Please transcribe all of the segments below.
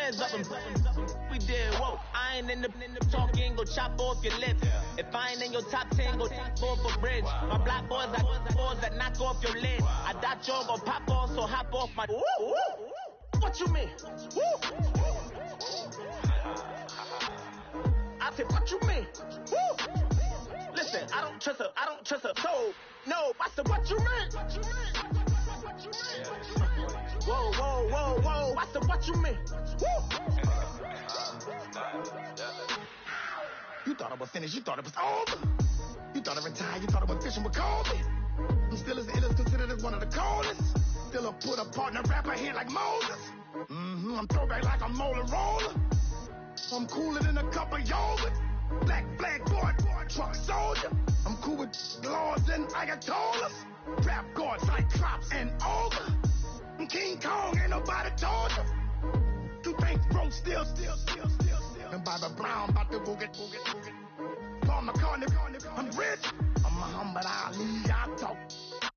hands up and we did, whoa. I ain't in the talking, go chop off your lips. If I ain't in your top 10, go off a bridge. My black boys got boys that knock off your lid. I doubt you're gonna pop off, so hop off my. What you mean? I said, what you mean? Listen, I don't trust her. So, no, I said, what you mean? Whoa, I said, what you mean? You thought I was finished, you thought it was over. You thought I retired, you thought I was fishing with Kobe. I'm still as ill as considered as one of the coldest. Still a put a partner rapper here like Moses. I'm throwback like a molar roller. I'm cooler than a cup of yogurt. Black flag boy, truck soldier. I'm cool with lords and ayatollahs. Rap gods like Cyclops and Ogre. I'm King Kong, ain't nobody told you. You think bro still. And Bobby Brown about to go get. Paul McCartney, I'm rich. I'm Muhammad Ali, I talk.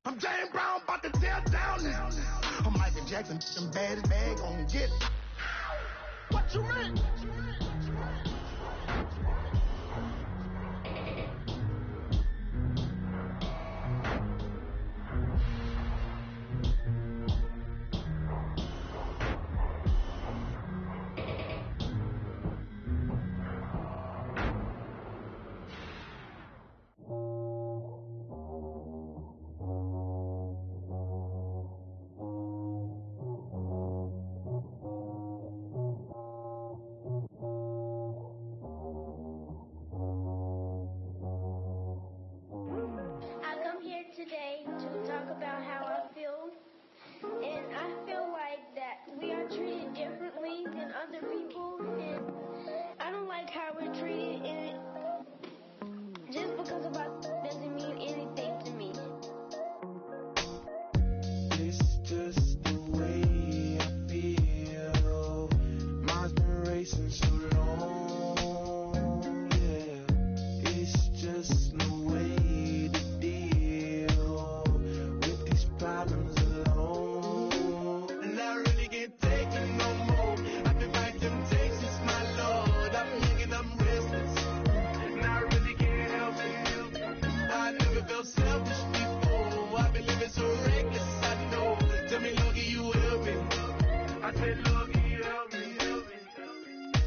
I'm James Brown, about to tear down now. I'm Michael Jackson, them bad gon' get. What you mean? Today to talk about how I feel, and I feel like that we are treated differently than other people, and I don't like how we're treated, and just because of us doesn't mean anything to me. It's just the way I feel. Mine's been racing so long, yeah. It's just no way to problems alone, and I really can't take it no more. I've been fighting temptations, my Lord. I'm young and I'm restless, and I really can't help it. I never felt selfish before. I've been living so reckless, I know. Tell me, Lord, can you help me? I said, Lord, can you help me?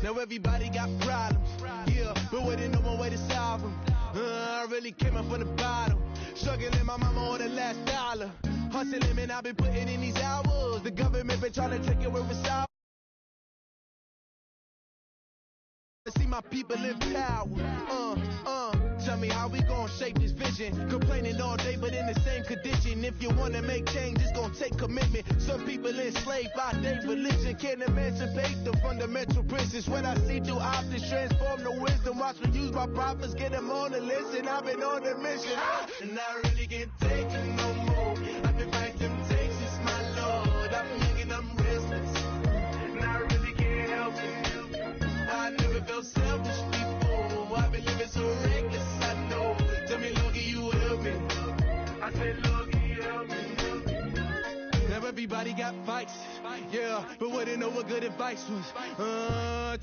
Now everybody got problems, yeah, but waiting no one way to solve them. I really came up from the bottom, struggling my mama on the last dollar. Hustling, man, I've been putting in these hours. The government been trying to take away what's ours. See my people in power. Tell me how we gon' shape this vision. Complaining all day, but in the same condition. If you wanna make change, it's gon' take commitment. Some people enslaved by their religion. Can't emancipate the fundamental principles. What I see through optics transform the wisdom. Watch me use my prophets, get them on the list, and I've been on a mission. And I really can't take it no more. I've been fighting temptations, my Lord. I'm young and I'm restless, and I really can't help it. I never felt selfish before. I've been living so reckless, I know. Tell me, Lord, can you help me? I said, Lord, can you help me? Now everybody got vices, yeah, but wouldn't know what good advice was.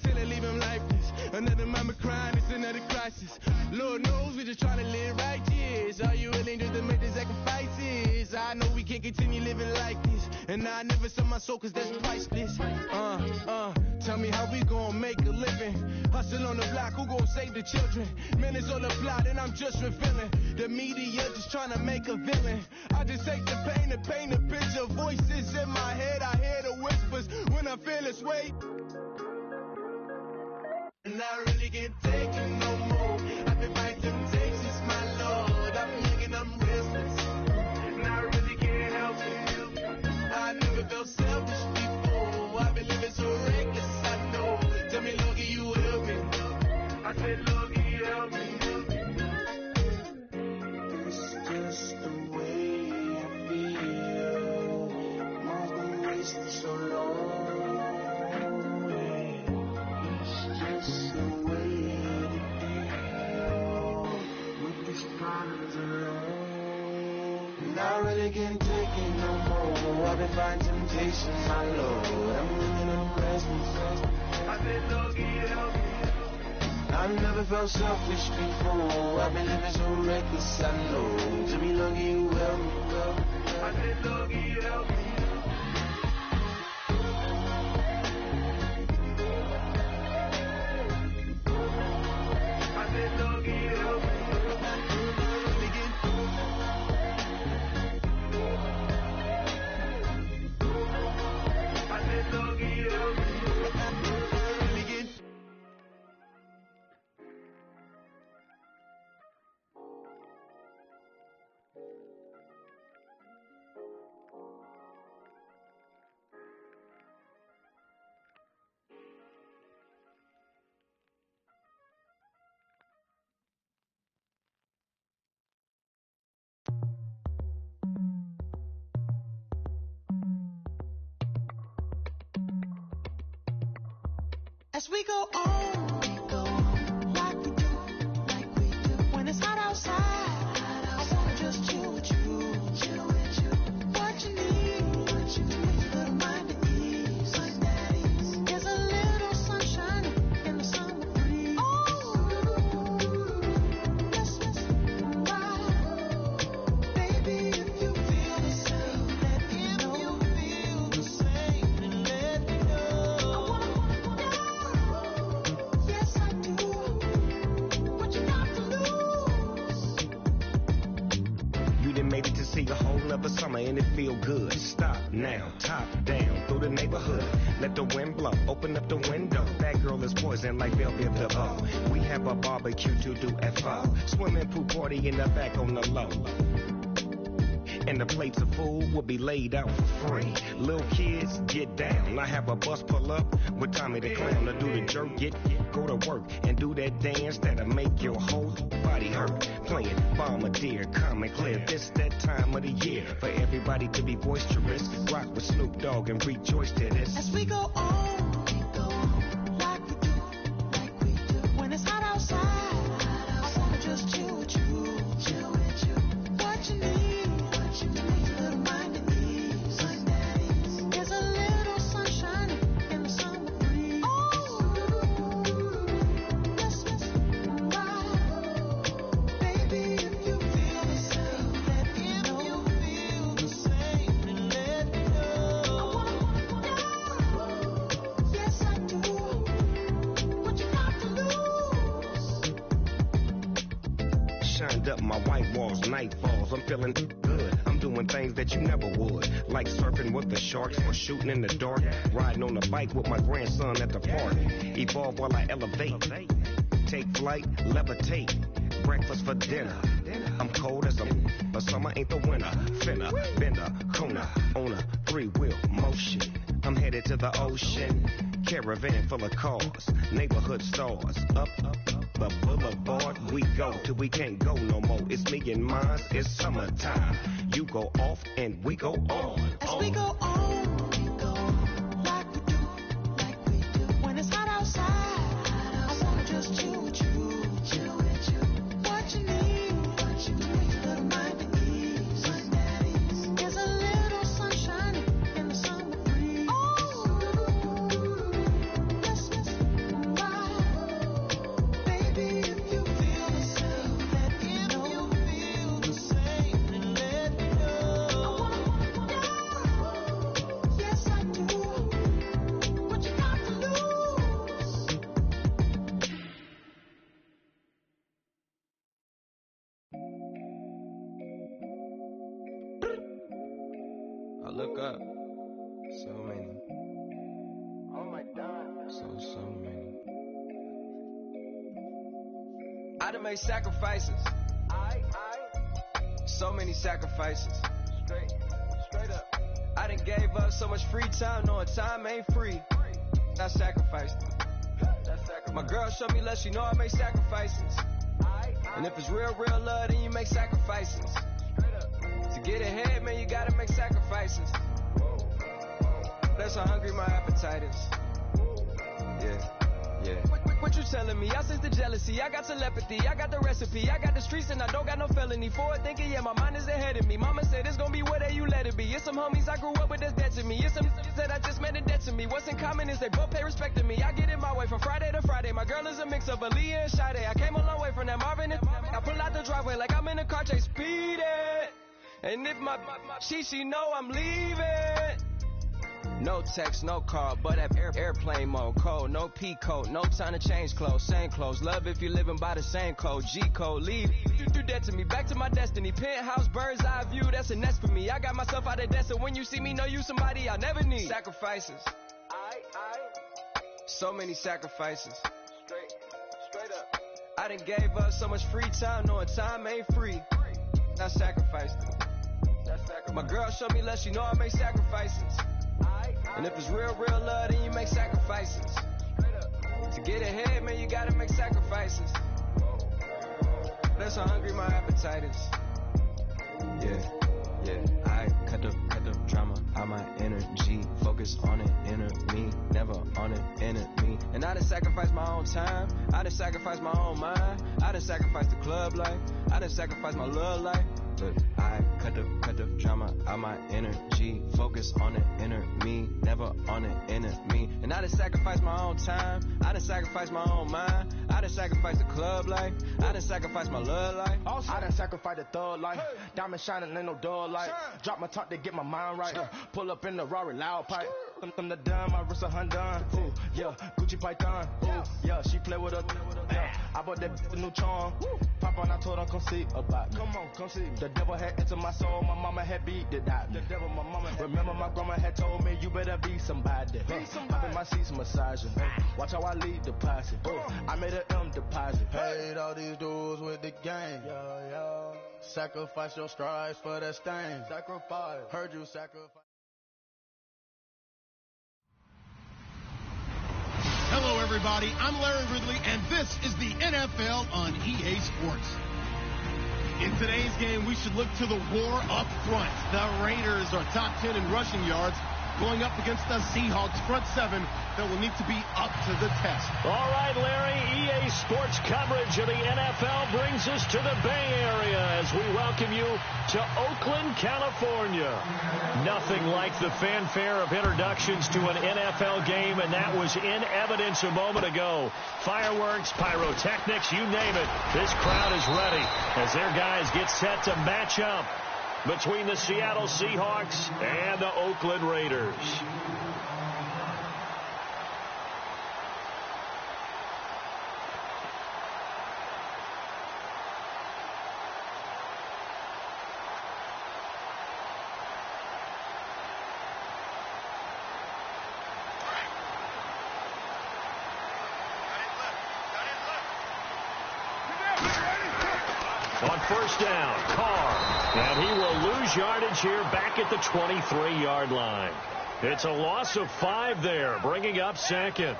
Till they leave him lifeless. Another mama crying, it's another crisis. Lord knows we just trying to live righteous. Are you willing to make the sacrifices? I know we can't continue living like this, and I never sell my soul cause that's priceless. Tell me how we gon' make a living. Hustle on the block, who gon' save the children? Man, it's on the plot and I'm just revealing. The media just trying to make a villain. I just take the pain and paint a picture. Voices in my head, I hear the whispers when I feel this way. And I really can't take it no more. I've been fighting temptations, my Lord. I'm young and I'm restless, and I really can't help it. I never felt selfish before. I've been living so reckless, I know. Tell me, Lord, can you help me? I said, Lord, can you help me? It's just the way I feel. Mine's been wasting so long. And I really can't take it no more. I've been fighting temptation, my Lord. I'm living in restless. felt selfish before. I've been living so reckless, I know. To be lucky you help me, I said lucky you help me. I said lucky you help me. I said lucky you help me. As we go on, like we do, when it's hot outside, I wanna just chill with you, what you need, a little mind at ease, there's a little sunshine in the summer breeze, let's ride, baby, if you feel the same, let me know, you feel the same, and let me know. Made it to see a whole nother summer and it feel good. Stop now, top down through the neighborhood. Let the wind blow, open up the window. That girl is poison like Velvet the O. We have a barbecue to do FO. Swimming pool party in the back on the low. And the plates of food will be laid out for free. Little kids, get down. I have a bus pull up with Tommy the Clown to do the jerk. Go to work and do that dance that'll make your whole body hurt. Playing Bombardier, calm and clear. This that time of the year for everybody to be boisterous. Rock with Snoop Dogg and rejoice to this. As we go on, like we do, when it's hot outside, I wanna just chill with you, what you need, a little mind at ease, there's a little sunshine in the summer breeze, let's ride, baby, if you feel the same, let me know, you feel the same, and let me know, yes I do, what you got to lose. Shined up my white walls, night falls, I'm feeling good. I'm doing things that you never would, like surfing with the sharks or shooting in the dark, riding on a bike with my grandson at the park, evolve while I elevate, take flight, levitate, breakfast for dinner. I'm cold as but summer ain't the winter. Finna, bender, Kona, on a 3-wheel motion. I'm headed to the ocean, caravan full of cars, neighborhood stars, up the boulevard we go till we can't go no more. It's me and mine, it's summertime. You go off and we go on. As we go on, like we do, when it's hot outside, I wanna just chill with you, what you need, a little mind at ease, there's a little sunshine in the summer breeze, let's ride, baby, if you feel the same, let me know, you feel the same, and let me know, yes I do, what you got to lose. I look up, so many. Oh my God. So many. I done made sacrifices. So many sacrifices. Straight up. I done gave up so much free time, knowing time ain't free. I sacrificed it. My girl showed me love, she know I make sacrifices. And if it's real love, then you make sacrifices. To get ahead, man, you gotta make sacrifices. That's how hungry my appetite is. Yeah. What you telling me? I sense the jealousy, I got telepathy, I got the recipe, I got the streets and I don't got no felony. Forward thinking, yeah, my mind is ahead of me. Mama said it's gonna be whatever you let it be. It's some homies I grew up with that's dead to me. It's some that I just met in debt to me. What's in common is they both pay respect to me. I get in my way from Friday to Friday. My girl is a mix of myself a Lee and Sade. I came a long way from that Marvin. I pull out the driveway like I'm in a car chase speeding. And if my she know I'm leaving. No text, no call, but at airplane mode. Code, no P code, no time to change clothes. Same clothes, love if you're living by the same code. G code, leave. You do that to me, back to my destiny. Penthouse, bird's eye view, that's a nest for me. I got myself out of debt, so when you see me, know you somebody I'll never need. Sacrifices. So many sacrifices. Straight up. I done gave up so much free time, knowing time ain't free. I sacrificed it. My girl showed me love, she know I make sacrifices. And if it's real love, then you make sacrifices. To get ahead, man, you gotta make sacrifices. That's how hungry my appetite is. Yeah. I cut the drama out my energy. Focus on it, inner me, never on it, enemy. And I done sacrificed my own time. I done sacrificed my own mind. I done sacrificed the club life. I done sacrificed my love life. But I cut the drama out my energy. Focus on it, inner me, never on it, enemy. And I done sacrificed my own time. I done sacrificed my own mind. I done sacrificed the club life. I done sacrificed my love life. I done sacrificed the thug life. Diamond shining, ain't no dull light. Drop my top to get my mind right. Pull up in the Rari loud pipe. I'm the dime, my wrist a Hyundai. Ooh, yeah, Gucci Python. Ooh, yeah, she play with her. Yeah, I bought that new charm. Pop on, I told her come see about. Come on, come see. The devil had entered my soul. My mama had beat it out. The devil, my mama. Remember my grandma had told me you better be somebody. I'm in my seats massaging. Watch how I lead the posse. I made an M deposit. Paid all these dudes with the game. Yeah. Sacrifice your strides for that stain. Sacrifice. Heard you sacrifice. Hello, everybody. I'm Larry Ridley, and this is the NFL on EA Sports. In today's game, we should look to the war up front. The Raiders are top 10 in rushing yards, going up against the Seahawks front seven that will need to be up to the test. All right, Larry, EA Sports coverage of the NFL brings us to the Bay Area as we welcome you to Oakland, California. Nothing like the fanfare of introductions to an NFL game, and that was in evidence a moment ago. Fireworks, pyrotechnics, you name it. This crowd is ready as their guys get set to match up between the Seattle Seahawks and the Oakland Raiders. On first down, Carr, and he will lose yardage here back at the 23-yard line. It's a loss of 5 there, bringing up second.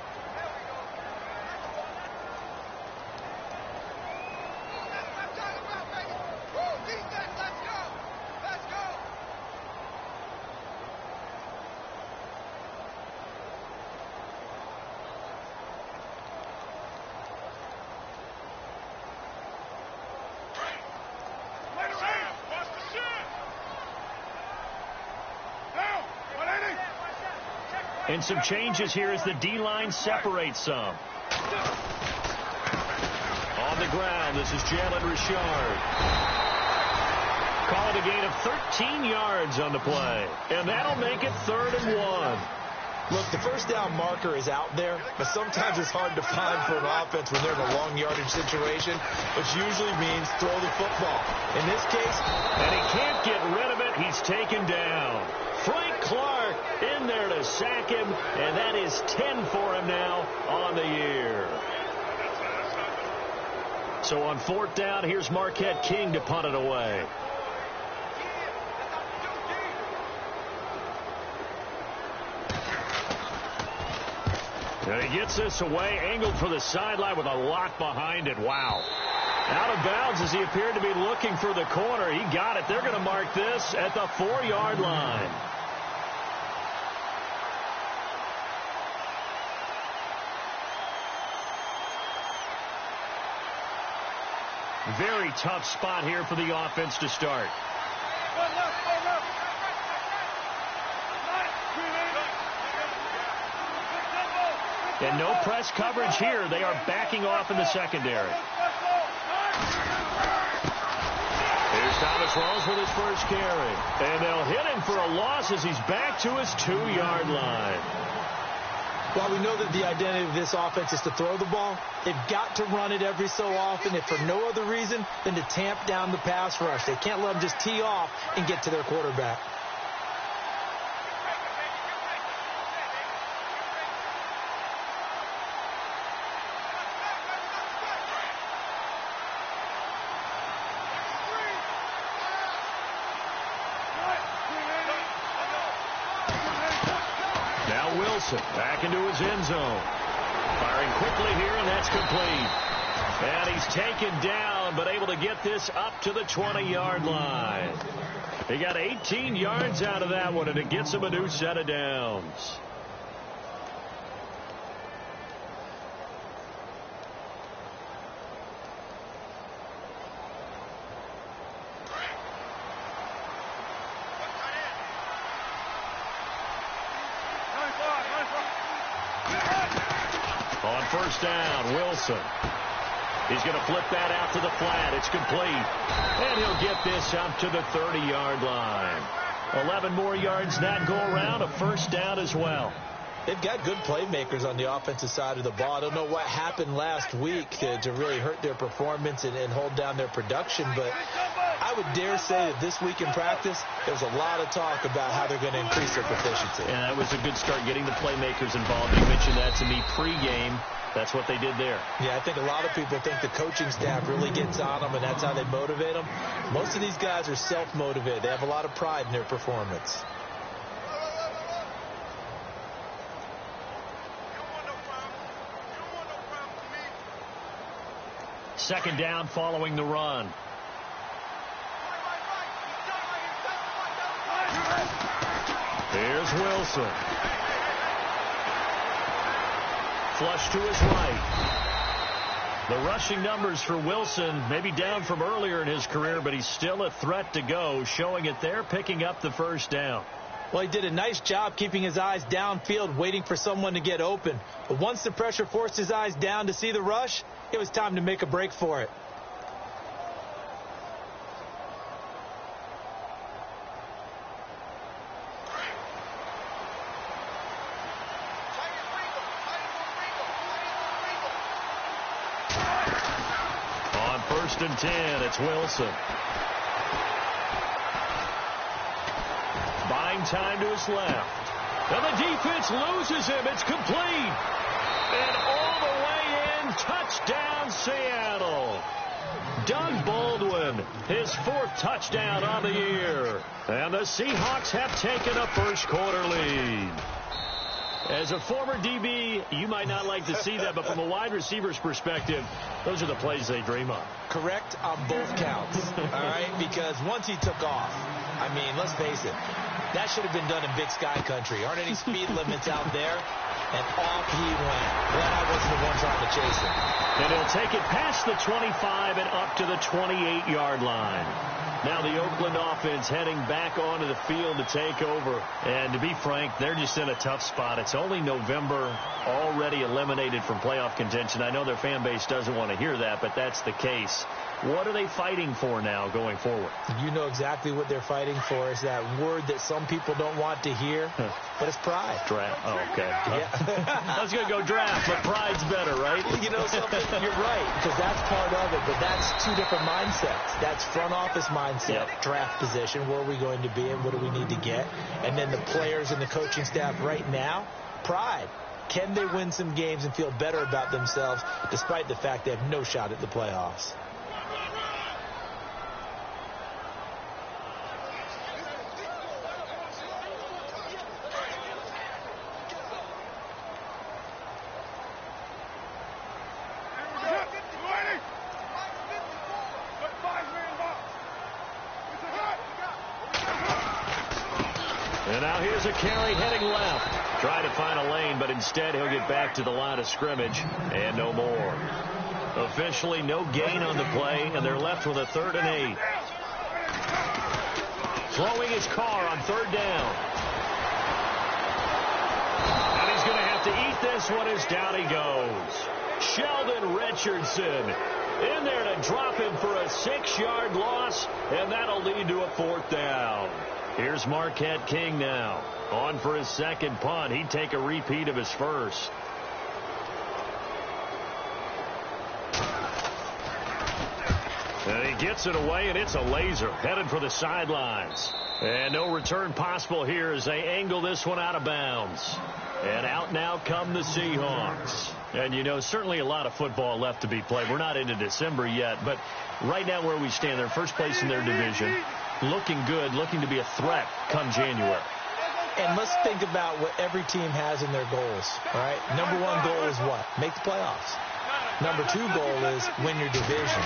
And some changes here as the D-line separates some. On the ground, this is Jalen Richard. Call it a gain of 13 yards on the play. And that'll make it 3rd and 1. Look, the first down marker is out there, but sometimes it's hard to find for an offense when they're in a long yardage situation, which usually means throw the football. In this case, and he can't get rid of it. He's taken down. Frank Clark in there to sack him, and that is 10 for him now on the year. So on 4th down, here's Marquette King to punt it away. And he gets this away, angled for the sideline with a lock behind it. Wow. Out of bounds as he appeared to be looking for the corner. He got it. They're going to mark this at the 4-yard line. Very tough spot here for the offense to start. And no press coverage here. They are backing off in the secondary. Here's Thomas Rawls with his first carry. And they'll hit him for a loss as he's back to his 2-yard line. Well, we know that the identity of this offense is to throw the ball. They've got to run it every so often, if for no other reason than to tamp down the pass rush. They can't let them just tee off and get to their quarterback. Back into his end zone. Firing quickly here, and that's complete. And he's taken down, but able to get this up to the 20-yard line. He got 18 yards out of that one, and it gets him a new set of downs. On first down, Wilson. He's going to flip that out to the flat. It's complete. And he'll get this up to the 30-yard line. 11 more yards that go around, a first down as well. They've got good playmakers on the offensive side of the ball. I don't know what happened last week to really hurt their performance and hold down their production, but I would dare say that this week in practice, there's a lot of talk about how they're going to increase their proficiency. And that was a good start, getting the playmakers involved. You mentioned that to me pregame. That's what they did there. Yeah, I think a lot of people think the coaching staff really gets on them, and that's how they motivate them. Most of these guys are self-motivated. They have a lot of pride in their performance. Second down following the run. Here's Wilson. Flush to his right. The rushing numbers for Wilson maybe down from earlier in his career, but he's still a threat to go, showing it there, picking up the first down. Well, he did a nice job keeping his eyes downfield, waiting for someone to get open. But once the pressure forced his eyes down to see the rush, it was time to make a break for it. On 1st and 10, it's Wilson. Buying time to his left. And the defense loses him. It's complete. And all the way in, touchdown Seattle. Doug Baldwin, his 4th touchdown on the year. And the Seahawks have taken a first quarter lead. As a former DB, you might not like to see that, but from a wide receiver's perspective, those are the plays they dream of. Correct on both counts, all right? Because once he took off, I mean, let's face it, that should have been done in Big Sky country. Aren't any speed limits out there? And off he went. Glad I wasn't the one trying to chase him. And he'll take it past the 25 and up to the 28-yard line. Now the Oakland offense heading back onto the field to take over. And to be frank, they're just in a tough spot. It's only November, already eliminated from playoff contention. I know their fan base doesn't want to hear that, but that's the case. What are they fighting for now going forward? You know exactly what they're fighting for. Is that word that some people don't want to hear, but it's pride. Draft. Oh, okay. Yeah. I was going to go draft, but pride's better, right? You know something? You're right, because that's part of it, but that's two different mindsets. That's front office mindset, draft position, where are we going to be and what do we need to get? And then the players and the coaching staff right now, pride. Can they win some games and feel better about themselves despite the fact they have no shot at the playoffs? And now here's a carry heading left. Try to find a lane, but instead he'll get back to the line of scrimmage and no more. Officially no gain on the play, and they're left with a 3rd and 8. Throwing his car on 3rd down. And he's going to have to eat this one as down he goes. Sheldon Richardson in there to drop him for a 6-yard loss, and that'll lead to a 4th down. Here's Marquette King now. On for his second punt. He'd take a repeat of his first. And he gets it away, and it's a laser headed for the sidelines. And no return possible here as they angle this one out of bounds. And out now come the Seahawks. And, you know, certainly a lot of football left to be played. We're not into December yet, but right now where we stand, they're first place in their division, looking good, looking to be a threat come January. And let's think about what every team has in their goals, all right? Number 1 goal is what? Make the playoffs. Number 2 goal is win your division.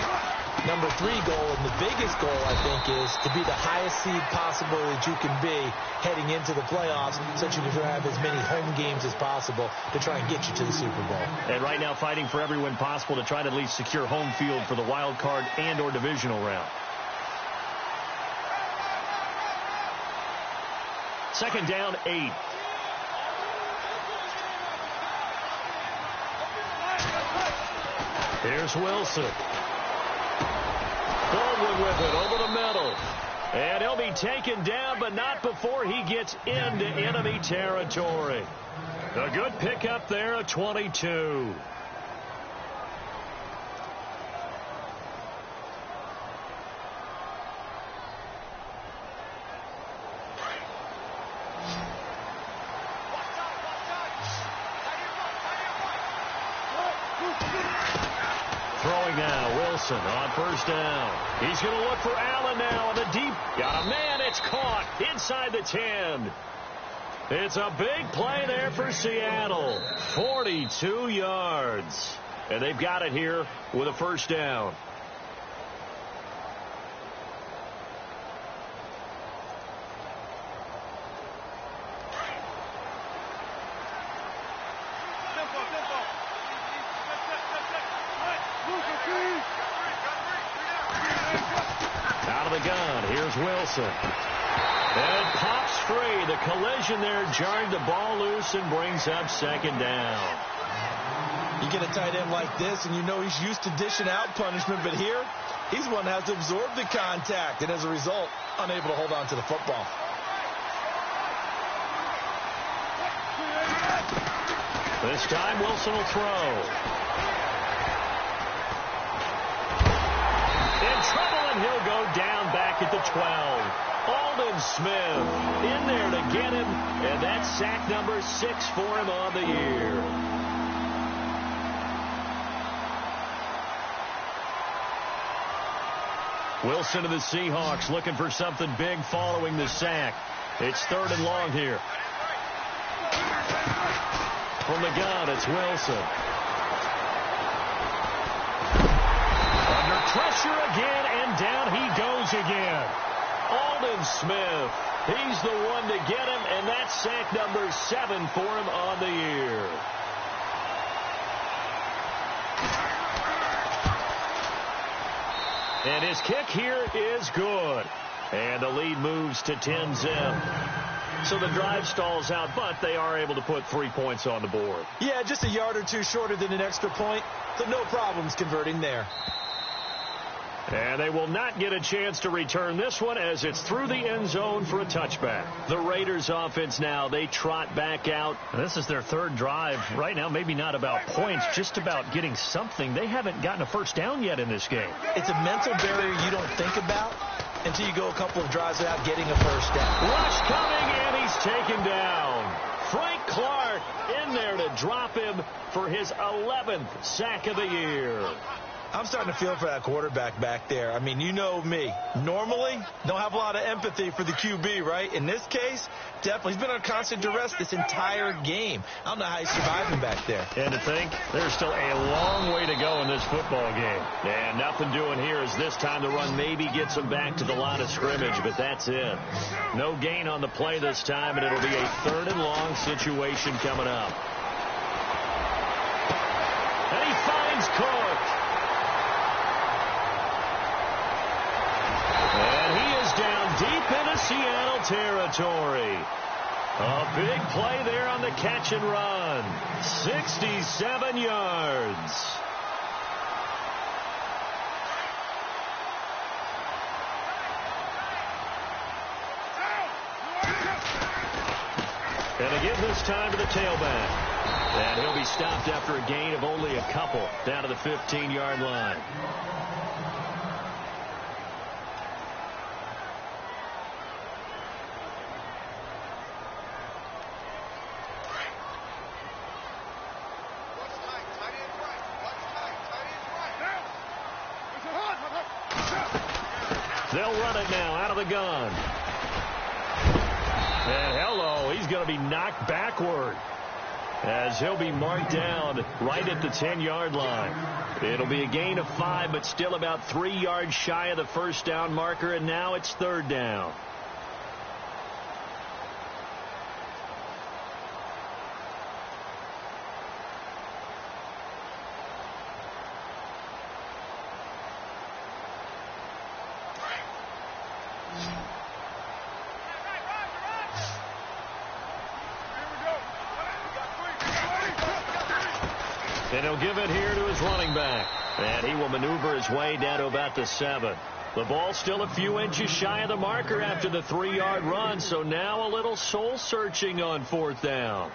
Number 3 goal, and the biggest goal, I think, is to be the highest seed possible that you can be heading into the playoffs so that you can have as many home games as possible to try and get you to the Super Bowl. And right now fighting for every win possible to try to at least secure home field for the wild card and or divisional round. Second down, 8. Here's Wilson. Baldwin with it over the middle. And he'll be taken down, but not before he gets into enemy territory. A good pickup there, a 22. Throwing now, Wilson on first down. He's going to look for Allen now on the deep. Got a man, it's caught inside the 10. It's a big play there for Seattle. 42 yards. And they've got it here with a first down. Out of the gun, here's Wilson. And it pops free. The collision there jarred the ball loose and brings up second down. You get a tight end like this, and you know he's used to dishing out punishment, but here, he's one that has to absorb the contact, and as a result, unable to hold on to the football. This time, Wilson will throw. In trouble, and he'll go down back at the 12. Aldon Smith in there to get him, and that's sack number 6 for him on the year. Wilson to the Seahawks looking for something big following the sack. It's 3rd and long here. From the gun, it's Wilson. Under pressure again, and down he goes again. Aldon Smith, he's the one to get him, and that's sack number 7 for him on the year. And his kick here is good. And the lead moves to 10-zip. So the drive stalls out, but they are able to put 3 points on the board. Yeah, just a yard or two shorter than an extra point, so no problems converting there. And they will not get a chance to return this one as it's through the end zone for a touchback. The Raiders offense now, they trot back out. This is their 3rd drive. Right now, maybe not about points, just about getting something. They haven't gotten a first down yet in this game. It's a mental barrier you don't think about until you go a couple of drives without getting a first down. Rush coming, and he's taken down. Frank Clark in there to drop him for his 11th sack of the year. I'm starting to feel for that quarterback back there. I mean, you know me. Normally, don't have a lot of empathy for the QB, right? In this case, definitely. He's been on constant duress this entire game. I don't know how he's surviving back there. And to think, there's still a long way to go in this football game. And nothing doing here as this time the run maybe gets him back to the line of scrimmage, but that's it. No gain on the play this time, and it'll be a 3rd and long situation coming up. And he finds Cook. And he is down deep into Seattle territory. A big play there on the catch and run. 67 yards. And they give this time to the tailback. And he'll be stopped after a gain of only a couple down to the 15-yard line. They'll run it now out of the gun. And hello, he's going to be knocked backward as he'll be marked down right at the 10-yard line. It'll be a gain of 5, but still about 3 yards shy of the first down marker, and now it's third down. And he'll give it here to his running back. And he will maneuver his way down to about the 7. The ball still a few inches shy of the marker after the 3-yard run. So now a little soul searching on fourth down.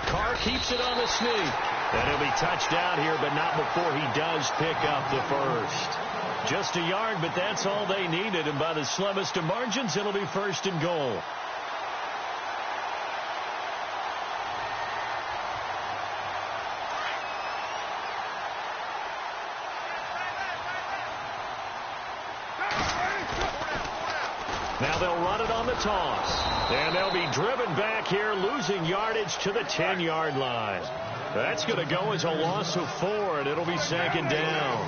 Carr keeps it on the sneak. And he'll be touched out here, but not before he does pick up the first. Just a yard, but that's all they needed. And by the slimmest of margins, it'll be first and goal. Now they'll run it on the toss. And they'll be driven back here, losing yardage to the 10-yard line. That's going to go as a loss of 4, and it'll be second down.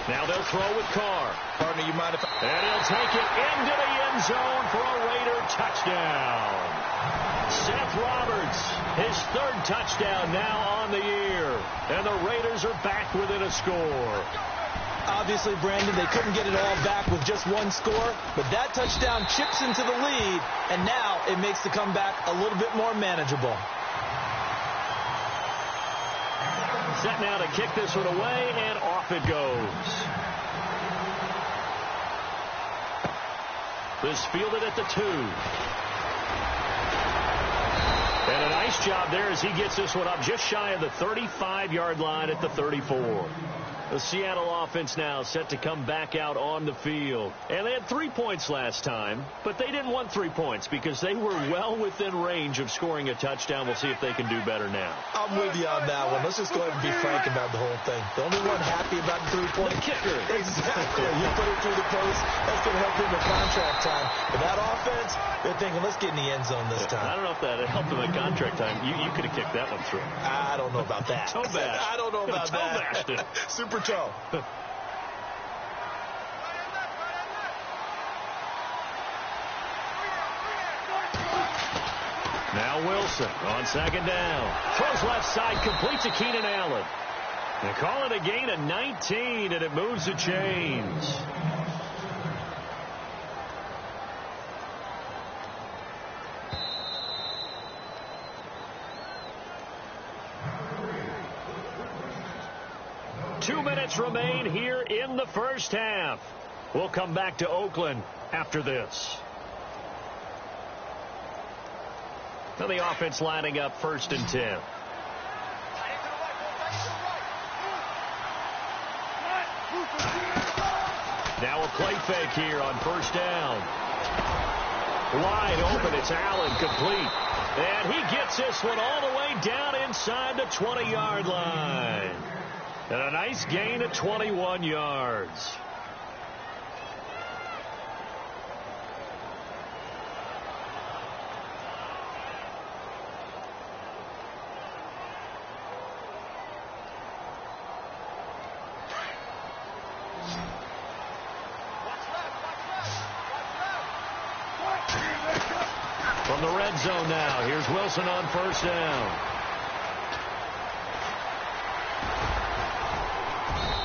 Now they'll throw with Carr. Partner, you mind if And he'll take it into the end zone for a Raider touchdown. Seth Roberts, his third touchdown now on the year. And the Raiders are back within a score. Obviously, Brandon, they couldn't get it all back with just one score, but that touchdown chips into the lead, and now it makes the comeback a little bit more manageable. Set now to kick this one away, and off it goes. This fielded at the 2. And a nice job there as he gets this one up just shy of the 35-yard line at the 34. The Seattle offense now set to come back out on the field. And they had 3 points last time, but they didn't want 3 points because they were well within range of scoring a touchdown. We'll see if they can do better now. I'm with you on that one. Let's just go ahead and be frank about the whole thing. The only one happy about the 3-point kicker. Exactly. You put it through the post. That's going to help him in contract time. But that offense, they're thinking, let's get in the end zone this time. I don't know if that helped him in contract time. You could have kicked that one through. I don't know about that. Toe bash. I don't know about that. Toe bashed it. Super toe. Now Wilson on second down. Throws left side, completes to Keenan Allen. They call it a gain of 19, and it moves the chains. Two minutes remain here in the first half. We'll come back to Oakland after this. Now the offense lining up 1st and 10. Now a play fake here on 1st down. Wide open, it's Allen, complete. And he gets this one all the way down inside the 20-yard line. And a nice gain of 21 yards. From the red zone now. Here's Wilson on first down.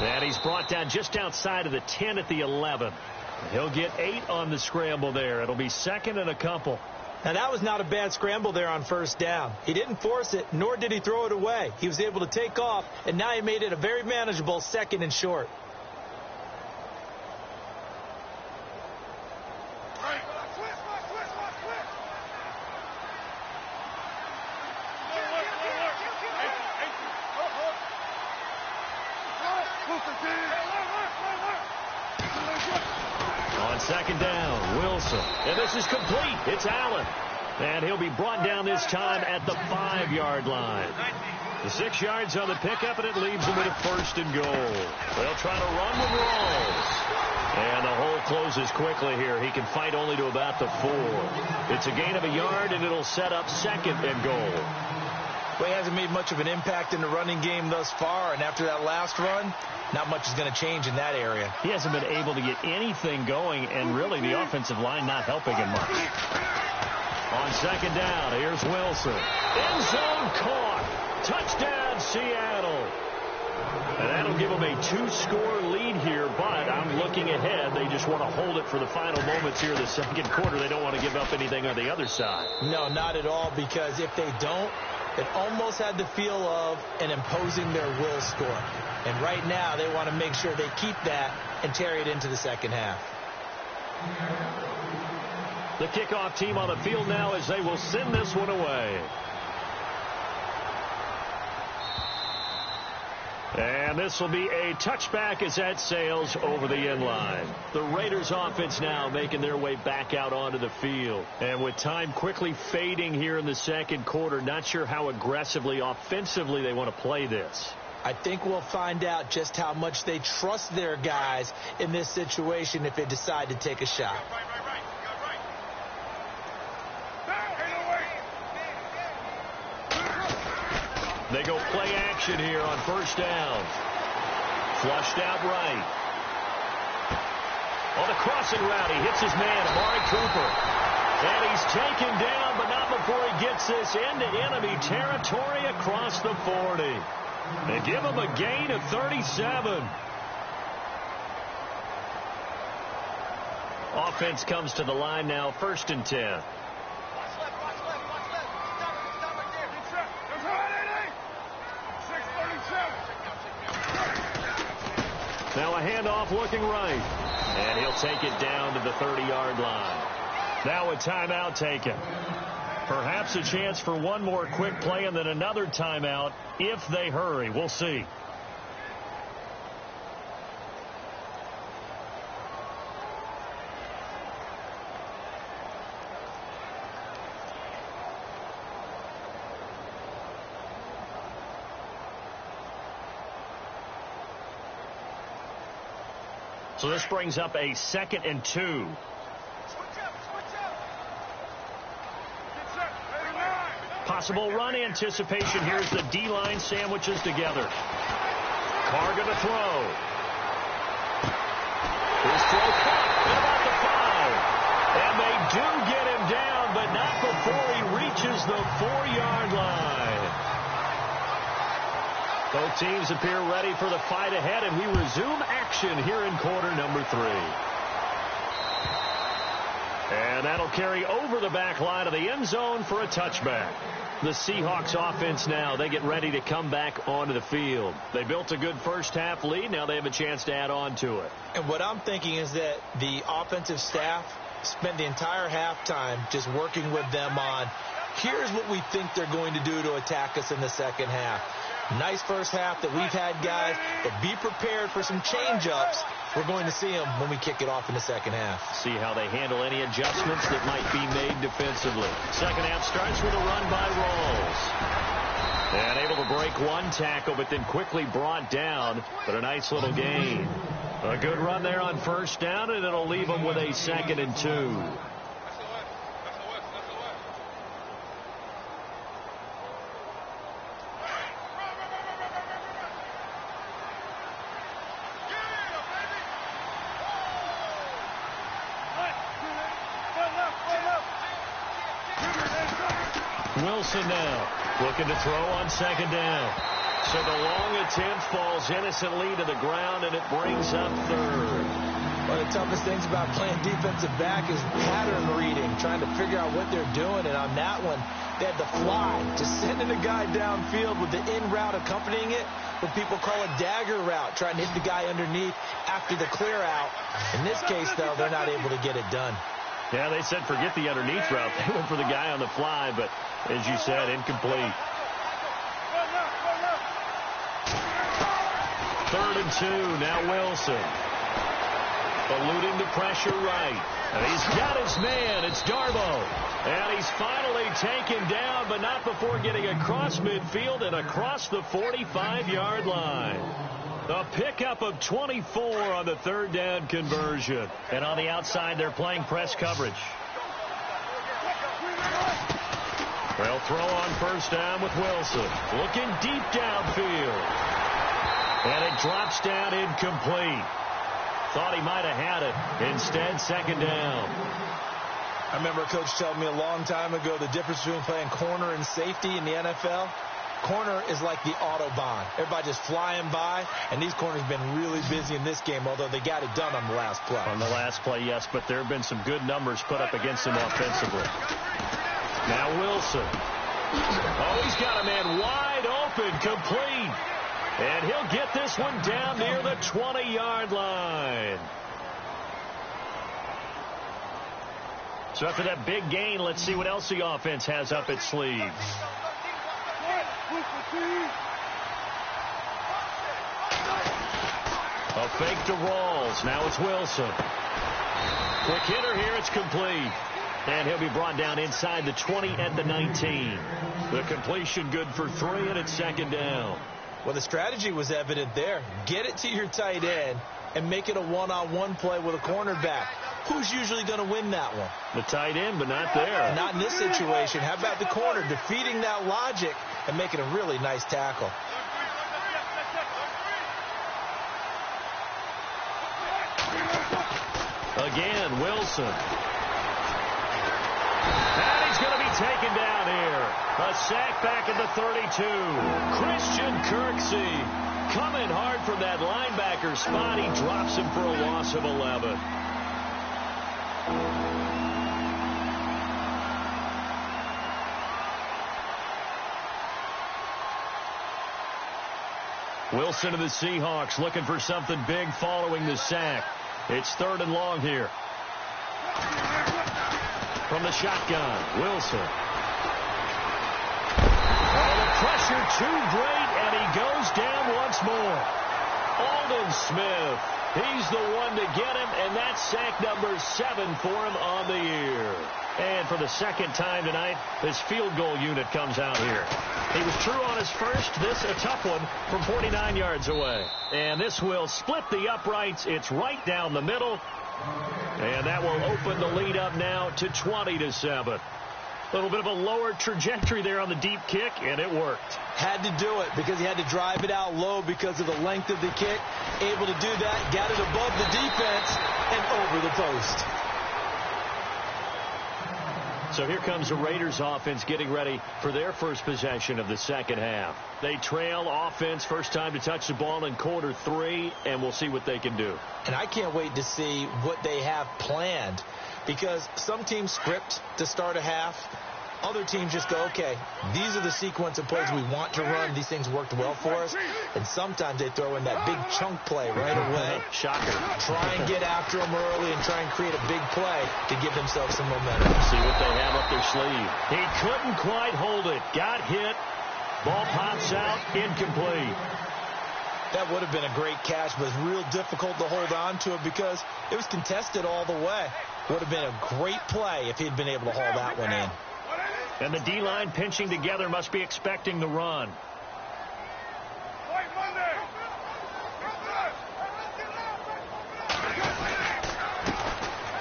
And he's brought down just outside of the 10 at the 11. He'll get 8 on the scramble there. It'll be second and a couple. Now, that was not a bad scramble there on first down. He didn't force it, nor did he throw it away. He was able to take off, and now he made it a very manageable second and short. On second down, Wilson. And this is complete. It's Allen. And he'll be brought down this time at the 5-yard line. The 6 yards on the pickup, and it leaves him with a first and goal. They'll try to run with Rawls. And the hole closes quickly here. He can fight only to about the 4. It's a gain of a yard, and it'll set up second and goal. Well, he hasn't made much of an impact in the running game thus far, and after that last run, not much is going to change in that area. He hasn't been able to get anything going, and really the offensive line not helping him much. On second down, here's Wilson. End zone caught. Touchdown, Seattle. And that'll give them a 2-score lead here, but I'm looking ahead. They just want to hold it for the final moments here in the second quarter. They don't want to give up anything on the other side. No, not at all, because if they don't, it almost had the feel of an imposing their will score. And right now, they want to make sure they keep that and carry it into the second half. The kickoff team on the field now as they will send this one away. And this will be a touchback as that sails over the end line. The Raiders offense now making their way back out onto the field. And with time quickly fading here in the second quarter, not sure how aggressively, offensively they want to play this. I think we'll find out just how much they trust their guys in this situation if they decide to take a shot. They go play action here on first down. Flushed out right. On the crossing route, he hits his man, Amari Cooper. And he's taken down, but not before he gets this into enemy territory across the 40. They give him a gain of 37. Offense comes to the line now, first and 10. Now a handoff looking right. And he'll take it down to the 30-yard line. Now a timeout taken. Perhaps a chance for one more quick play and then another timeout if they hurry. We'll see. So this brings up a 2nd and 2. Possible run anticipation. Here's the D-line sandwiches together. Carr going to throw. His throw caught at about the 5. And they do get him down, but not before he reaches the 4-yard line. Both teams appear ready for the fight ahead, and we resume action here in quarter number 3. And that'll carry over the back line of the end zone for a touchback. The Seahawks offense now, they get ready to come back onto the field. They built a good first half lead. Now they have a chance to add on to it. And what I'm thinking is that the offensive staff spent the entire halftime just working with them on, here's what we think they're going to do to attack us in the second half. Nice first half that we've had, guys, but be prepared for some change-ups. We're going to see them when we kick it off in the second half. See how they handle any adjustments that might be made defensively. Second half starts with a run by Rawls. And able to break one tackle, but then quickly brought down. But a nice little gain. A good run there on first down, and it'll leave them with a 2nd and 2. Wilson now looking to throw on second down. So the long attempt falls innocently to the ground, and it brings up third. One of the toughest things about playing defensive back is pattern reading, trying to figure out what they're doing. And on that one, they had the fly, just sending a guy downfield with the in route accompanying it, what people call a dagger route, trying to hit the guy underneath after the clear out. In this case, though, they're not able to get it done. Yeah, they said forget the underneath route. They went for the guy on the fly, but as you said, incomplete. 3rd and 2. Now Wilson. Eluding the pressure right. And he's got his man. It's Darbo. And he's finally taken down, but not before getting across midfield and across the 45-yard line. A pickup of 24 on the 3rd down conversion. And on the outside, they're playing press coverage. They'll throw on 1st down with Wilson. Looking deep downfield. And it drops down incomplete. Thought he might have had it. Instead, 2nd down. I remember a coach telling me a long time ago the difference between playing corner and safety in the NFL. Corner is like the Autobahn. Everybody just flying by, and these corners have been really busy in this game, although they got it done on the last play. On the last play, yes, but there have been some good numbers put up against them offensively. Now Wilson. Oh, he's got a man wide open, complete. And he'll get this one down near the 20-yard line. So after that big gain, let's see what else the offense has up its sleeve. A fake to Rawls. Now it's Wilson. Quick hitter here. It's complete. And he'll be brought down inside the 20 at the 19. The completion good for 3, and it's 2nd down. Well, the strategy was evident there. Get it to your tight end and make it a one-on-one play with a cornerback. Who's usually going to win that one? The tight end, but not there. Not in this situation. How about the corner defeating that logic and making a really nice tackle? Again, Wilson. And he's going to be taken down here. A sack back at the 32. Christian Kirksey coming hard from that linebacker spot. He drops him for a loss of 11. Wilson of the Seahawks looking for something big following the sack. It's 3rd and long here. From the shotgun, Wilson. Oh, the pressure too great, and he goes down once more. Aldon Smith, he's the one to get him, and that's sack number 7 for him on the year. And for the 2nd time tonight, his field goal unit comes out here. He was true on his first. This a tough one from 49 yards away. And this will split the uprights. It's right down the middle. And that will open the lead up now to 20-7. A little bit of a lower trajectory there on the deep kick, and it worked. Had to do it because he had to drive it out low because of the length of the kick. Able to do that, got it above the defense and over the post. So here comes the Raiders offense getting ready for their first possession of the 2nd half. They trail offense, first time to touch the ball in quarter 3, and we'll see what they can do. And I can't wait to see what they have planned, because some teams script to start a half. Other teams just go, okay, these are the sequence of plays we want to run. These things worked well for us. And sometimes they throw in that big chunk play right away. Shocker. Try and get after them early and try and create a big play to give themselves some momentum. See what they have up their sleeve. He couldn't quite hold it. Got hit. Ball pops out. Incomplete. That would have been a great catch, but it's real difficult to hold on to it because it was contested all the way. Would have been a great play if he'd been able to haul that one in. And the D-line pinching together must be expecting the run.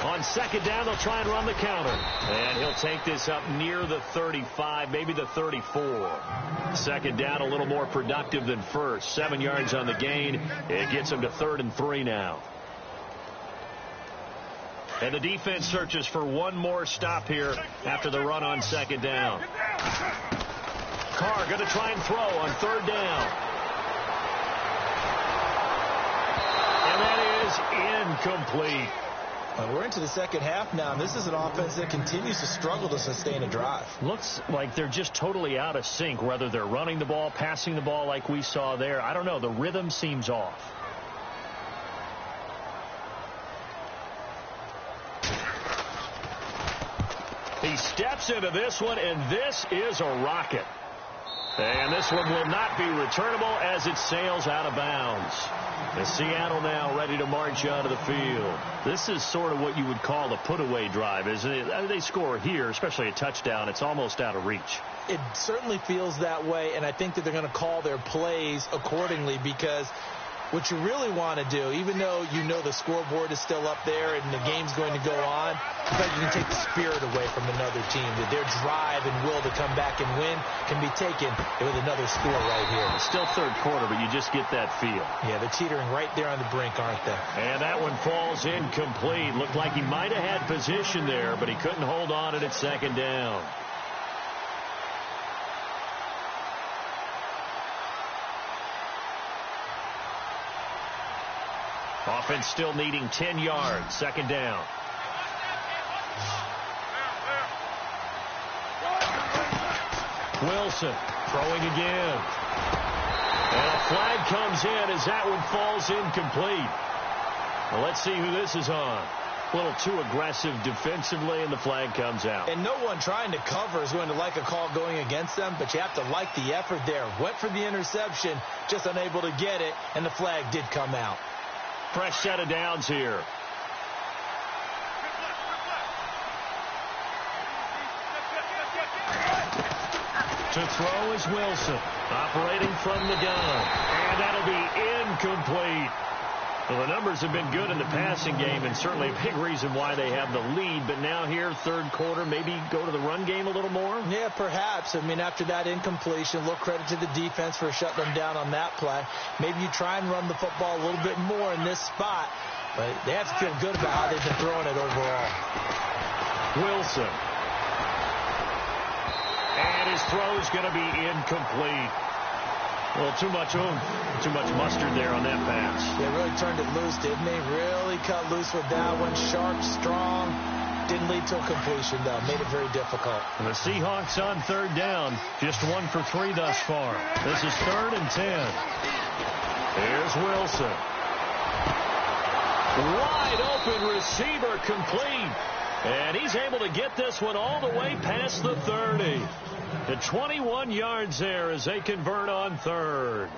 On 2nd down, they'll try and run the counter. And he'll take this up near the 35, maybe the 34. 2nd down, a little more productive than first. 7 yards on the gain. It gets him to 3rd and 3 now. And the defense searches for one more stop here after the run on second down. Carr going to try and throw on third down. And that is incomplete. We're into the second half now, and this is an offense that continues to struggle to sustain a drive. Looks like they're just totally out of sync, whether they're running the ball, passing the ball like we saw there. I don't know. The rhythm seems off. He steps into this one, and this is a rocket. And this one will not be returnable as it sails out of bounds. And Seattle now ready to march onto the field. This is sort of what you would call a put-away drive, isn't it? They score here, especially a touchdown. It's almost out of reach. It certainly feels that way, and I think that they're going to call their plays accordingly, because what you really want to do, even though you know the scoreboard is still up there and the game's going to go on, I think you can take the spirit away from another team. That their drive and will to come back and win can be taken with another score right here. It's still third quarter, but you just get that feel. Yeah, they're teetering right there on the brink, aren't they? And that one falls incomplete. Looked like he might have had position there, but he couldn't hold on at second down. Offense still needing 10 yards. Second down. Wilson throwing again. And a flag comes in as that one falls incomplete. Well, let's see who this is on. A little too aggressive defensively, and the flag comes out. And no one trying to cover is going to like a call going against them, but you have to like the effort there. Went for the interception, just unable to get it, and the flag did come out. Fresh set of downs here. To throw is Wilson, operating from the gun. And that'll be incomplete. Well, the numbers have been good in the passing game, and certainly a big reason why they have the lead. But now here, third quarter, maybe go to the run game a little more? Yeah, perhaps. I mean, after that incompletion, a little credit to the defense for shutting them down on that play. Maybe you try and run the football a little bit more in this spot. But they have to feel good about how they've been throwing it overall. Wilson. And his throw is going to be incomplete. Well, too much oomph, too much mustard there on that pass. They really turned it loose, didn't they? Really cut loose with that one. Sharp, strong. Didn't lead to a completion, though. Made it very difficult. And the Seahawks on third down. Just 1 for 3 thus far. This is 3rd and 10. Here's Wilson. Wide open receiver complete. And he's able to get this one all the way past the 30. To 21 yards there as they convert on third.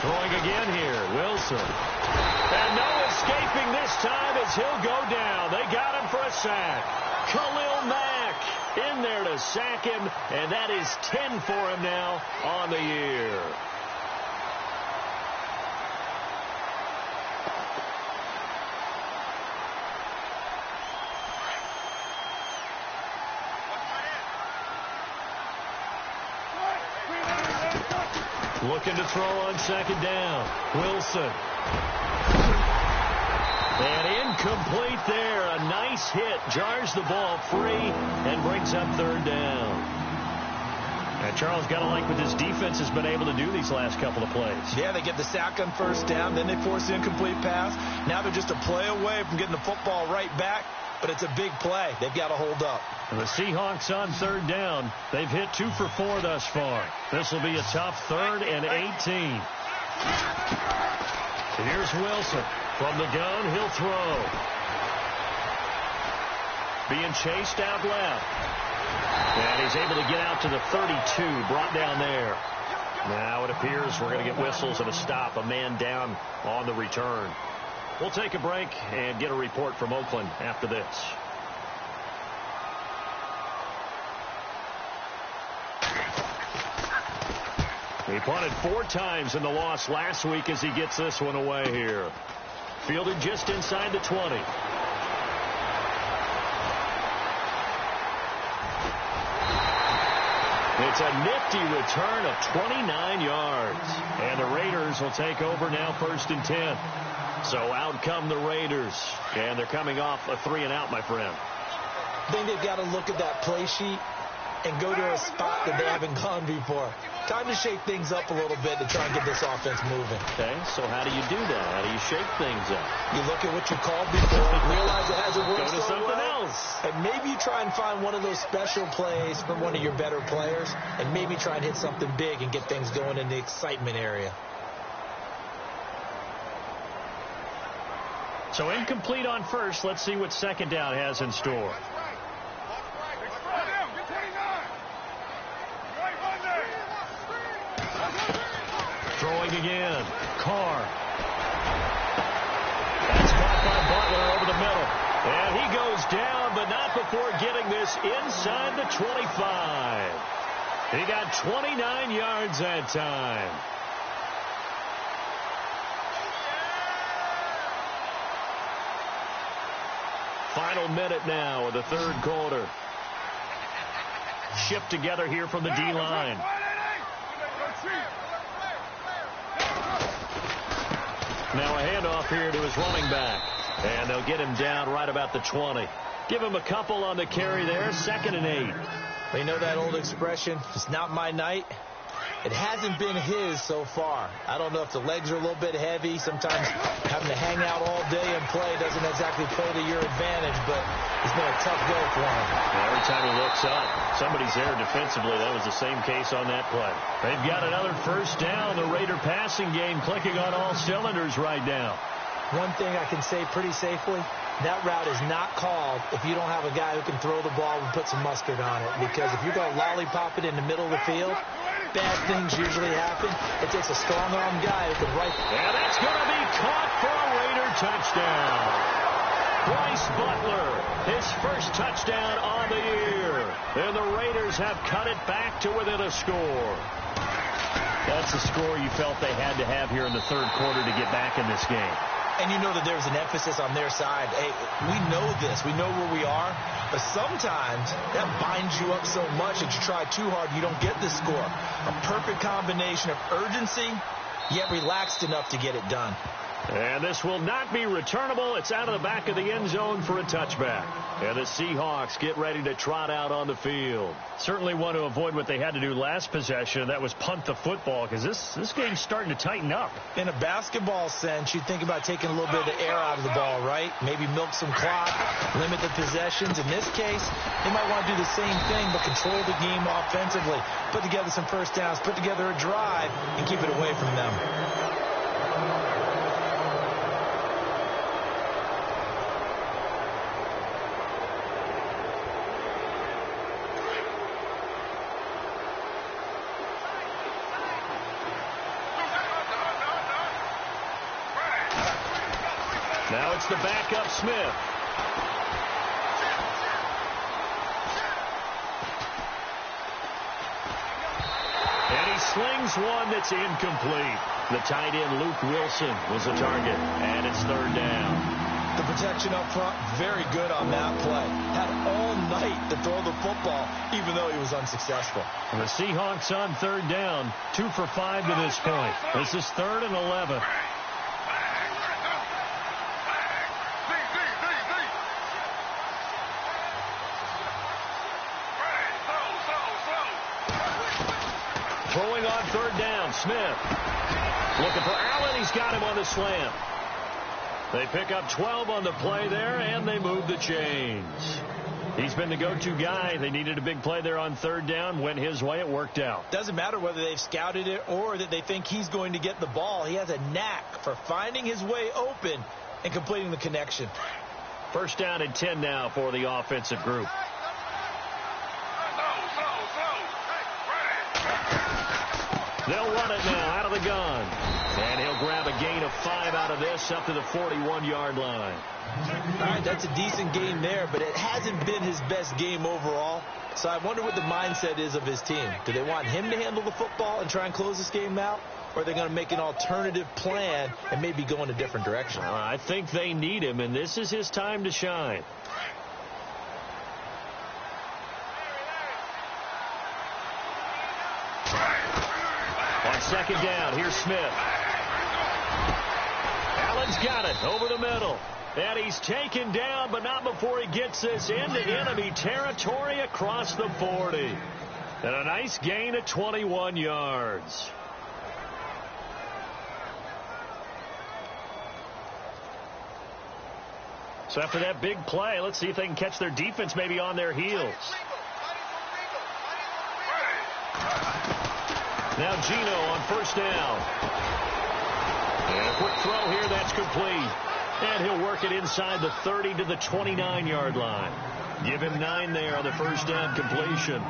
Throwing again here, Wilson. And no escaping this time as he'll go down. They got him for a sack. Khalil Mack in there to sack him, and that is 10 for him now on the year. Looking to throw on second down. Wilson. And incomplete there. A nice hit. Jars the ball free and brings up third down. And Charles, got to like what this defense has been able to do these last couple of plays. Yeah, they get the sack on first down. Then they force the incomplete pass. Now they're just a play away from getting the football right back. But it's a big play. They've got to hold up. And the Seahawks on third down. They've hit 2 for 4 thus far. This will be a tough 3rd and 18. Here's Wilson. From the gun, he'll throw. Being chased out left. And he's able to get out to the 32. Brought down there. Now it appears we're going to get whistles and a stop. A man down on the return. We'll take a break and get a report from Oakland after this. He punted 4 times in the loss last week as he gets this one away here. Fielded just inside the 20. It's a nifty return of 29 yards. And the Raiders will take over now 1st and 10. So out come the Raiders. And they're coming off a 3-and-out, my friend. I think they've got to look at that play sheet and go to a spot that they haven't gone before. Time to shake things up a little bit to try and get this offense moving. Okay, so how do you do that? How do you shake things up? You look at what you called before, realize it hasn't worked Go to so something well, else. and maybe you try and find one of those special plays from one of your better players, and maybe try and hit something big and get things going in the excitement area. So incomplete on first. Let's see what 2nd down has in store. Throwing again. Carr. That's caught by Butler over the middle. And he goes down, but not before getting this inside the 25. He got 29 yards that time. Final minute now of the 3rd quarter. Shipped together here from the D-line. Now a handoff here to his running back. And they'll get him down right about the 20. Give him a couple on the carry there. 2nd and 8. Well, you know that old expression, it's not my night. It hasn't been his so far. I don't know if the legs are a little bit heavy. Sometimes having to hang out all day and play doesn't exactly play to your advantage, but it's been a tough go for him. Every time he looks up, somebody's there defensively. That was the same case on that play. They've got another 1st down. The Raider passing game clicking on all cylinders right now. One thing I can say pretty safely, that route is not called if you don't have a guy who can throw the ball and put some mustard on it. Because if you're going to lollipop it in the middle of the field, bad things usually happen. It takes a strong-arm guy who can right. And that's going to be caught for a Raider touchdown. Bryce Butler, his first touchdown on the year. And the Raiders have cut it back to within a score. That's the score you felt they had to have here in the 3rd quarter to get back in this game. And you know that there's an emphasis on their side. Hey, we know this. We know where we are. But sometimes that binds you up so much that you try too hard, you don't get the score. A perfect combination of urgency, yet relaxed enough to get it done. And this will not be returnable. It's out of the back of the end zone for a touchback. And the Seahawks get ready to trot out on the field. Certainly want to avoid what they had to do last possession. That was punt the football, because this game's starting to tighten up. In a basketball sense, you think about taking a little bit of the air out of the ball, right? Maybe milk some clock, limit the possessions. In this case, they might want to do the same thing, but control the game offensively. Put together some 1st downs, put together a drive, and keep it away from them. Now it's the backup Smith. And he slings one that's incomplete. The tight end Luke Wilson was the target, and it's 3rd down. The protection up front, very good on that play. Had all night to throw the football, even though he was unsuccessful. And the Seahawks on 3rd down, 2 for 5 to this point. This is 3rd and 11. Throwing on 3rd down, Smith. Looking for Allen. He's got him on the slant. They pick up 12 on the play there, and they move the chains. He's been the go-to guy. They needed a big play there on 3rd down. Went his way. It worked out. Doesn't matter whether they've scouted it or that they think he's going to get the ball. He has a knack for finding his way open and completing the connection. 1st down and 10 now for the offensive group. They'll run it now out of the gun. And he'll grab a gain of 5 out of this up to the 41-yard line. All right, that's a decent game there, but it hasn't been his best game overall. So I wonder what the mindset is of his team. Do they want him to handle the football and try and close this game out? Or are they going to make an alternative plan and maybe go in a different direction? I think they need him, and this is his time to shine. second down. Here's Smith. Allen's got it over the middle. And he's taken down, but not before he gets this into enemy territory across the 40. And a nice gain of 21 yards. So after that big play, let's see if they can catch their defense maybe on their heels. Now Gino on first down. And a quick throw here, that's complete. And he'll work it inside the 30 to the 29-yard line. Give him 9 there on the first down completion.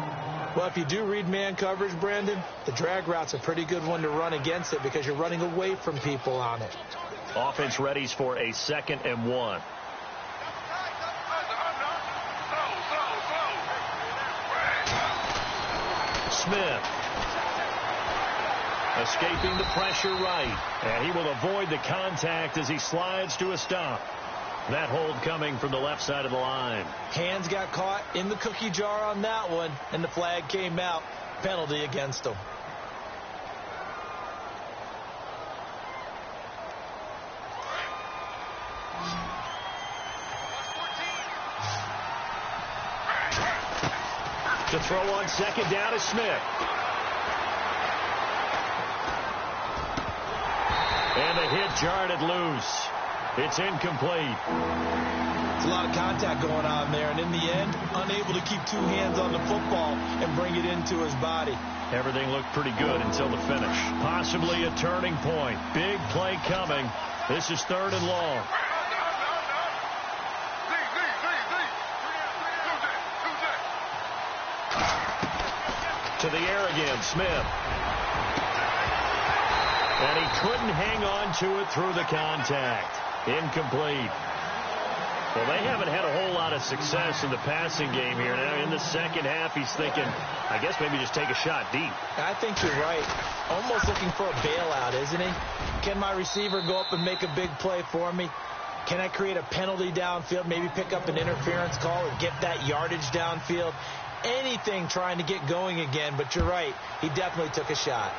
Well, if you do read man coverage, Brandon, the drag route's a pretty good one to run against it because you're running away from people on it. Offense readies for a 2nd and 1. Smith. Escaping the pressure right. And he will avoid the contact as he slides to a stop. That hold coming from the left side of the line. Hands got caught in the cookie jar on that one, and the flag came out. Penalty against him. To throw on second down is Smith. And the hit jarred it loose. It's incomplete. It's a lot of contact going on there, and in the end, unable to keep 2 hands on the football and bring it into his body. Everything looked pretty good until the finish. Possibly a turning point. Big play coming. This is 3rd and long. To the air again, Smith. And he couldn't hang on to it through the contact. Incomplete. Well, they haven't had a whole lot of success in the passing game here. Now, in the second half, he's thinking, I guess maybe just take a shot deep. I think you're right. Almost looking for a bailout, isn't he? Can my receiver go up and make a big play for me? Can I create a penalty downfield, maybe pick up an interference call or get that yardage downfield? Anything trying to get going again, but you're right. He definitely took a shot.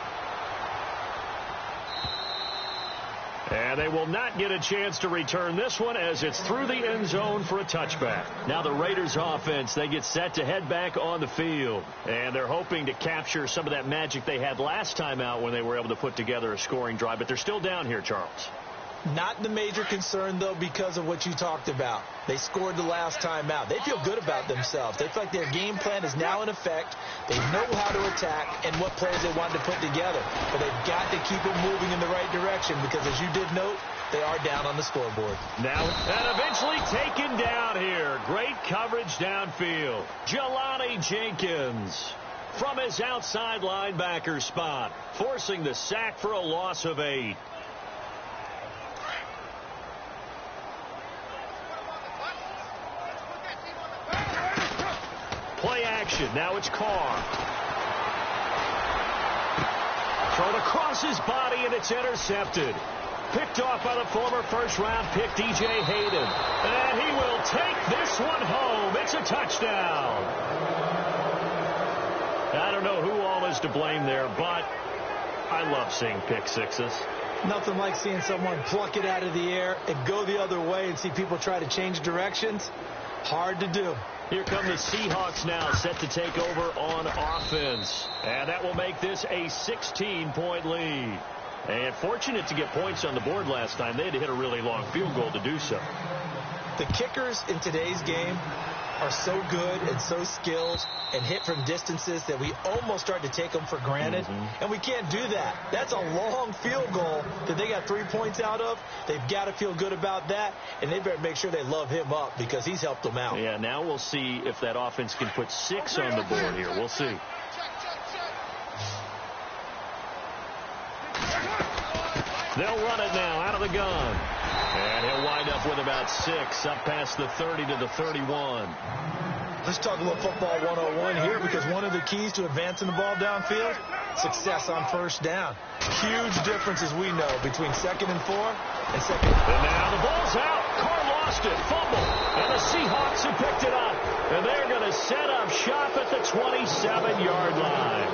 And they will not get a chance to return this one as it's through the end zone for a touchback. Now the Raiders offense, they get set to head back on the field. And they're hoping to capture some of that magic they had last time out when they were able to put together a scoring drive. But they're still down here, Charles. Not the major concern, though, because of what you talked about. They scored the last time out. They feel good about themselves. They feel like their game plan is now in effect. They know how to attack and what plays they want to put together. But they've got to keep it moving in the right direction because, as you did note, they are down on the scoreboard. Now, and eventually taken down here. Great coverage downfield. Jelani Jenkins from his outside linebacker spot, forcing the sack for a loss of 8. Play action. Now it's Carr. Thrown across his body, and it's intercepted. Picked off by the former first-round pick, DJ Hayden. And he will take this one home. It's a touchdown. I don't know who all is to blame there, but I love seeing pick sixes. Nothing like seeing someone pluck it out of the air and go the other way and see people try to change directions. Hard to do. Here come the Seahawks now, set to take over on offense. And that will make this a 16-point lead. And fortunate to get points on the board last time. They had to hit a really long field goal to do so. The kickers in today's game are so good and so skilled and hit from distances that we almost start to take them for granted. And we can't do that. That's a long field goal that they got 3 points out of. They've got to feel good about that, and they better make sure they love him up because he's helped them out. Yeah, now we'll see if that offense can put 6 on the board here. We'll see. They'll run it now out of the gun. And he'll wind up with about 6 up past the 30 to the 31. Let's talk a little football 101 here because one of the keys to advancing the ball downfield, success on first down. Huge difference, as we know, between 2nd and 4 and 2nd. And now the ball's out. Carr lost it. Fumble. And the Seahawks have picked it up. And they're going to set up shop at the 27-yard line.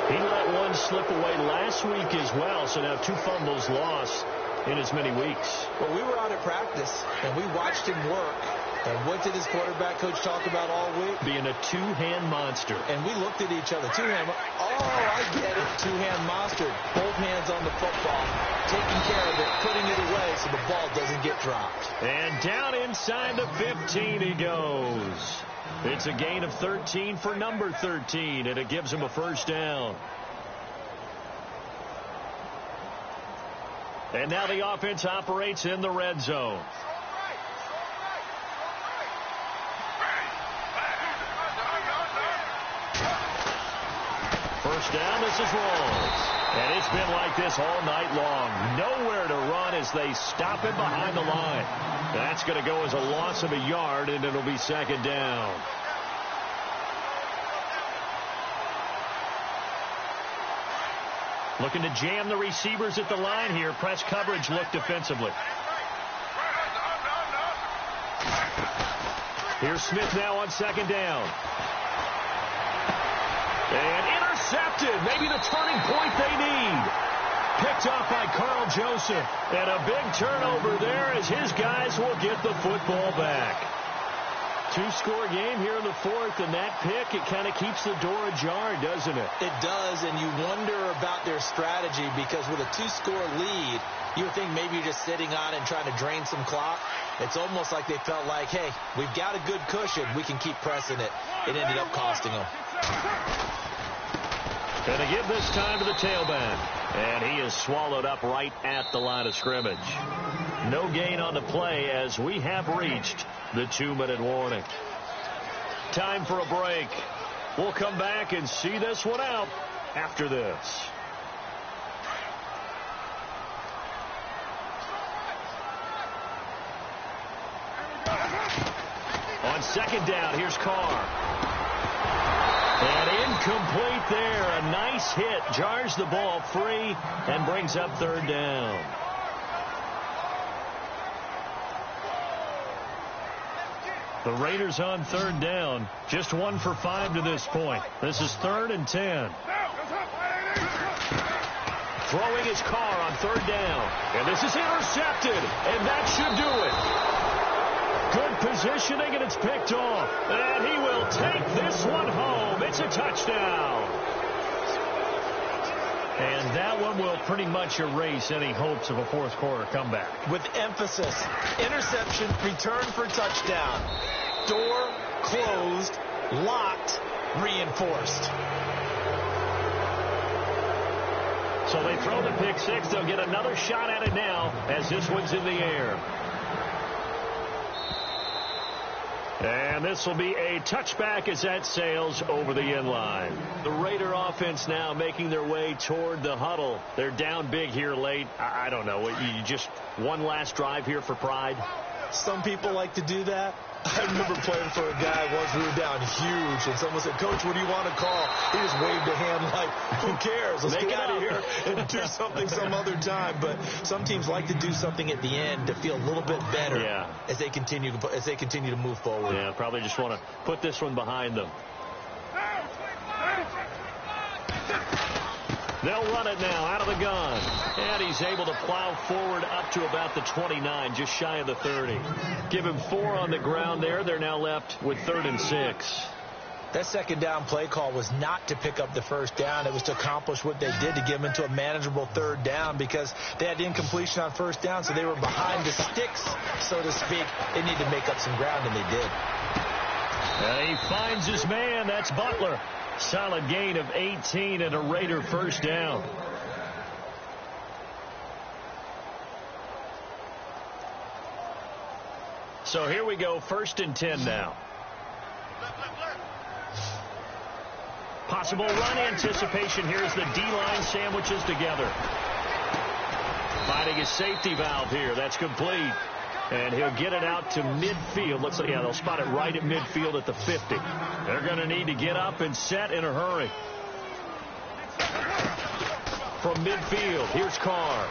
He let one slip away last week as well, so now 2 fumbles lost in as many weeks. Well, we were out at practice, and we watched him work. And what did his quarterback coach talk about all week? Being a two-hand monster. And we looked at each other. Two-hand. Oh, I get it. Two-hand monster. Both hands on the football. Taking care of it. Putting it away so the ball doesn't get dropped. And down inside the 15 he goes. It's a gain of 13 for number 13, and it gives him a first down. And now the offense operates in the red zone. First down, this is Rawls. And it's been like this all night long. Nowhere to run as they stop him behind the line. That's going to go as a loss of a yard, and it'll be second down. Looking to jam the receivers at the line here. Press coverage look defensively. Here's Smith now on second down. And intercepted. Maybe the turning point they need. Picked off by Carl Joseph. And a big turnover there as his guys will get the football back. 2-score game here in the fourth, and that pick, it kind of keeps the door ajar, doesn't it? It does, and you wonder about their strategy because with a 2-score lead, you would think maybe you're just sitting on it and trying to drain some clock. It's almost like they felt like, hey, we've got a good cushion. We can keep pressing it. It ended up costing them. Going to give this time to the tailback. And he is swallowed up right at the line of scrimmage. No gain on the play as we have reached the 2-minute warning. Time for a break. We'll come back and see this one out after this. On second down, here's Carr. And incomplete there. A nice hit. Jars the ball free and brings up third down. The Raiders on third down. Just 1 for 5 to this point. This is 3rd and 10. Throwing his Carr on third down. And this is intercepted. And that should do it. Good positioning, and it's picked off. And he will take this one home. It's a touchdown. And that one will pretty much erase any hopes of a fourth-quarter comeback. With emphasis, interception, return for touchdown. Door closed, locked, reinforced. So they throw the pick six. They'll get another shot at it now as this one's in the air. And this will be a touchback as that sails over the end line. The Raider offense now making their way toward the huddle. They're down big here late. I don't know. You just one last drive here for pride? Some people like to do that. I remember playing for a guy once. We were down huge, and someone said, "Coach, what do you want to call?" He just waved a hand like, "Who cares? Let's get out of here and do something some other time." But some teams like to do something at the end to feel a little bit better as they continue to move forward. Yeah, probably just want to put this one behind them. They'll run it now out of the gun. And he's able to plow forward up to about the 29, just shy of the 30. Give him 4 on the ground there. They're now left with 3rd and 6. That second down play call was not to pick up the first down. It was to accomplish what they did, to get them into a manageable 3rd down because they had incompletion on first down, so they were behind the sticks, so to speak. They needed to make up some ground, and they did. And he finds his man. That's Butler. Solid gain of 18 and a Raider first down. So here we go, 1st and 10 now. Possible run anticipation. Here's the D-line sandwiches together. Finding his safety valve here. That's complete. And he'll get it out to midfield. Looks like, they'll spot it right at midfield at the 50. They're going to need to get up and set in a hurry. From midfield, here's Carr.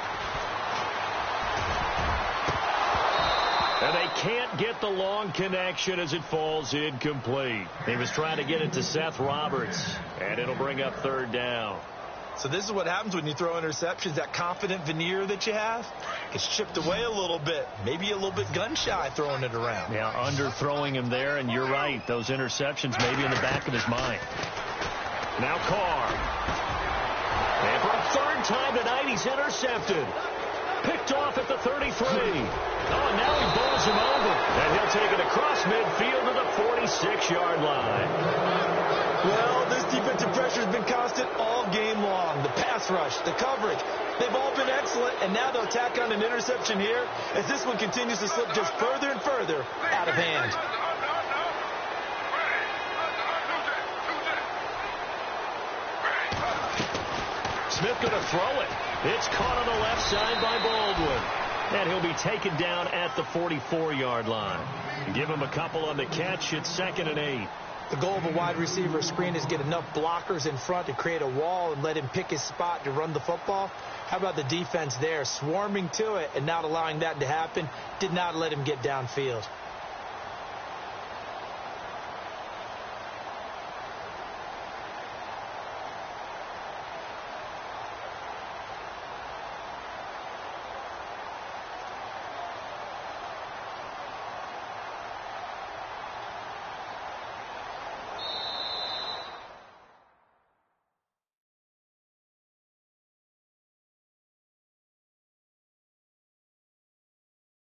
And they can't get the long connection as it falls incomplete. He was trying to get it to Seth Roberts, and it'll bring up third down. So this is what happens when you throw interceptions. That confident veneer that you have gets chipped away a little bit. Maybe a little bit gun-shy throwing it around. Yeah, underthrowing him there, and you're right. Those interceptions may be in the back of his mind. Now Carr. And for a third time tonight, he's intercepted. Picked off at the 33. Oh, and now he bowls him over. And he'll take it across midfield to the 46-yard line. Well, this defensive pressure has been constant all game long. The pass rush, the coverage, they've all been excellent, and now they'll tack on an interception here as this one continues to slip just further and further out of hand. Smith going to throw it. It's caught on the left side by Baldwin. And he'll be taken down at the 44-yard line. Give him a couple on the catch. It's 2nd and 8. The goal of a wide receiver screen is get enough blockers in front to create a wall and let him pick his spot to run the football. How about the defense there, swarming to it and not allowing that to happen? Did not let him get downfield.